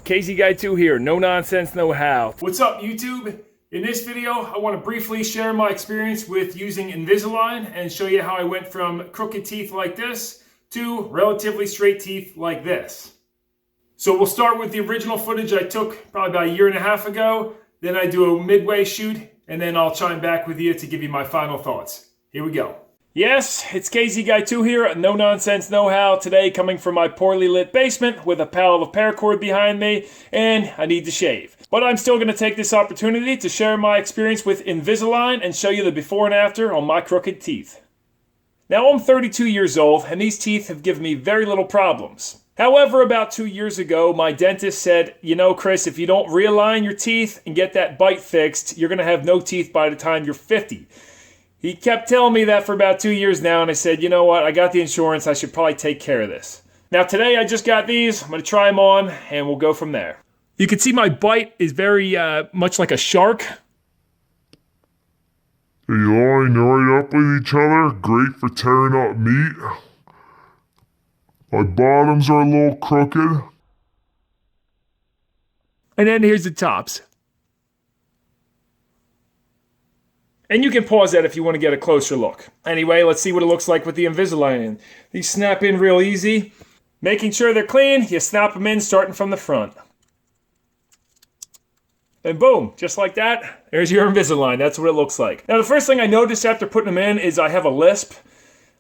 Casey Guy 2 here, No Nonsense, No How. What's up, YouTube? In this video, I want to briefly share my experience with using Invisalign and show you how I went from crooked teeth like this to relatively straight teeth like this. So we'll start with the original footage I took probably about a year and a half ago. Then I do a midway shoot, and then I'll chime back with you to give you my final thoughts. Here we go. Yes, it's Casey Guy 2 here, No Nonsense, No How. Today, coming from my poorly lit basement with a pile of paracord behind me, and I need to shave. But I'm still going to take this opportunity to share my experience with Invisalign and show you the before and after on my crooked teeth. Now, I'm 32 years old, and these teeth have given me very little problems. However, about 2 years ago, my dentist said, you know, Chris, if you don't realign your teeth and get that bite fixed, you're going to have no teeth by the time you're 50. He kept telling me that for about 2 years now, and I said, you know what, I got the insurance, I should probably take care of this. Now today I just got these, I'm going to try them on, and we'll go from there. You can see my bite is very much like a shark. They line right up with each other, great for tearing up meat. My bottoms are a little crooked. And then here's the tops. And you can pause that if you want to get a closer look. Anyway, let's see what it looks like with the Invisalign. These snap in real easy. Making sure they're clean, you snap them in starting from the front. And boom, just like that, there's your Invisalign. That's what it looks like. Now, the first thing I noticed after putting them in is I have a lisp.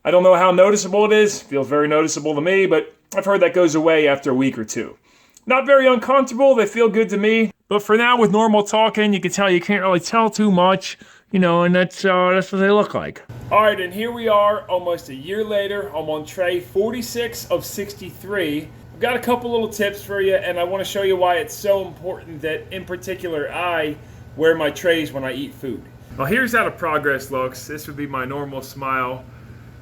I don't know how noticeable it is. Feels very noticeable to me, but I've heard that goes away after a week or two. Not very uncomfortable. They feel good to me. But for now, with normal talking, you can tell you can't really tell too much. You know, and that's what they look like. All right, and here we are, almost a year later. I'm on tray 46 of 63. I've got a couple little tips for you, and I want to show you why it's so important that, in particular, I wear my trays when I eat food. Well, here's how the progress looks. This would be my normal smile,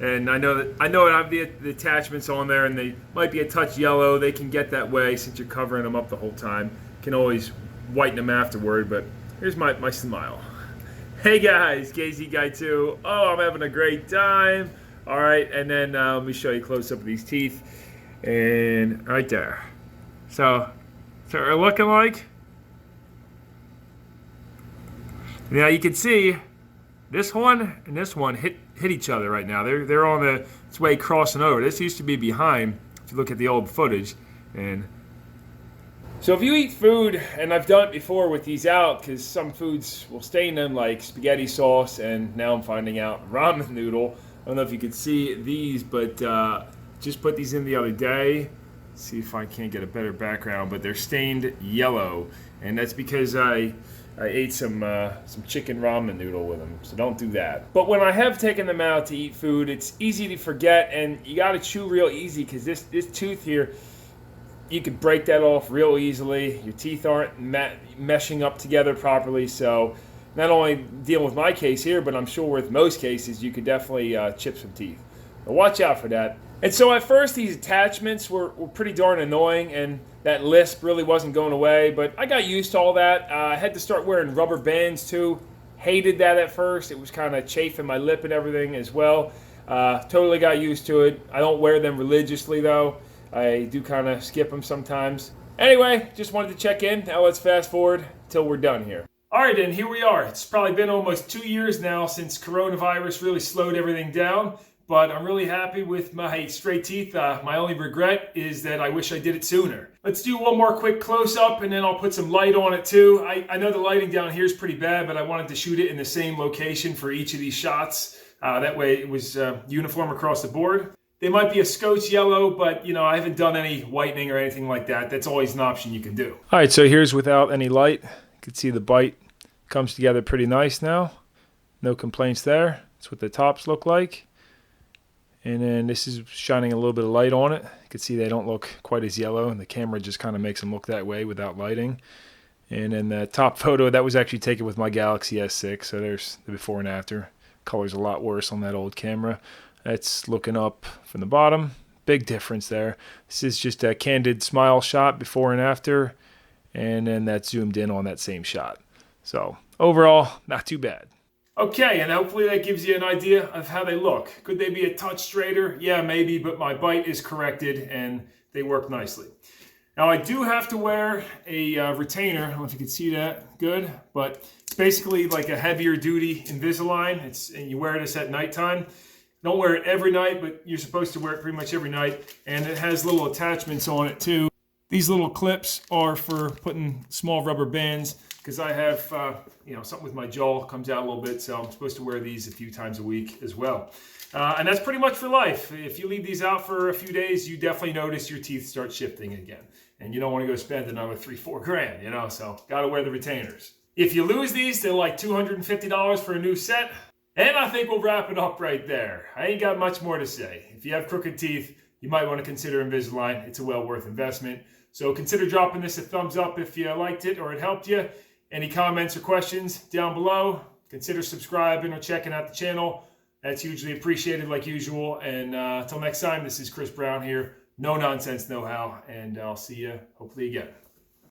and I know I have the attachments on there, and they might be a touch yellow. They can get that way since you're covering them up the whole time. You can always whiten them afterward, but here's my smile. Hey guys, Casey Guy 2. Oh, I'm having a great time. All right, and then let me show you close up of these teeth. And right there. So they're looking like. Now you can see this one and this one hit each other right now. They're on its way crossing over. This used to be behind, if you look at the old footage. And so if you eat food, and I've done it before with these out, because some foods will stain them, like spaghetti sauce, and now I'm finding out ramen noodle. I don't know if you could see these, but just put these in the other day. See if I can't get a better background, but they're stained yellow, and that's because I ate some chicken ramen noodle with them, so don't do that. But when I have taken them out to eat food, it's easy to forget, and you got to chew real easy, because this tooth here, you could break that off real easily. Your teeth aren't meshing up together properly, so not only dealing with my case here, but I'm sure with most cases, you could definitely chip some teeth. But watch out for that. And so at first, these attachments were pretty darn annoying, and that lisp really wasn't going away, but I got used to all that. I had to start wearing rubber bands too. Hated that at first. It was kind of chafing my lip and everything as well. Totally got used to it. I don't wear them religiously though. I do kind of skip them sometimes. Anyway, just wanted to check in. Now let's fast forward till we're done here. All right, and here we are. It's probably been almost 2 years now since coronavirus really slowed everything down, but I'm really happy with my straight teeth. My only regret is that I wish I did it sooner. Let's do one more quick close-up, and then I'll put some light on it too. I know the lighting down here is pretty bad, but I wanted to shoot it in the same location for each of these shots. That way it was uniform across the board. They might be a scotch yellow, but you know, I haven't done any whitening or anything like that. That's always an option you can do. All right, so here's without any light. You can see the bite comes together pretty nice now. No complaints there. That's what the tops look like. And then this is shining a little bit of light on it. You can see they don't look quite as yellow, and the camera just kind of makes them look that way without lighting. And then the top photo, that was actually taken with my Galaxy S6, so there's the before and after. Color's a lot worse on that old camera. That's looking up from the bottom. Big difference there. This is just a candid smile shot before and after, and then that's zoomed in on that same shot. So overall, not too bad. Okay, and hopefully that gives you an idea of how they look. Could they be a touch straighter? Yeah, maybe, but my bite is corrected and they work nicely. Now I do have to wear a retainer. I don't know if you can see that good, but it's basically like a heavier duty Invisalign. And you wear this at nighttime. Don't wear it every night, but you're supposed to wear it pretty much every night. And it has little attachments on it too. These little clips are for putting small rubber bands because I have, something with my jaw comes out a little bit, so I'm supposed to wear these a few times a week as well. And that's pretty much for life. If you leave these out for a few days, you definitely notice your teeth start shifting again. And you don't want to go spend another $3-4 grand, so got to wear the retainers. If you lose these, they're like $250 for a new set. And I think we'll wrap it up right there. I ain't got much more to say. If you have crooked teeth, you might want to consider Invisalign. It's a well worth investment. So consider dropping this a thumbs up if you liked it or it helped you. Any comments or questions down below? Consider subscribing or checking out the channel. That's hugely appreciated like usual. And until next time, this is Chris Brown here. No Nonsense Know How. And I'll see you hopefully again.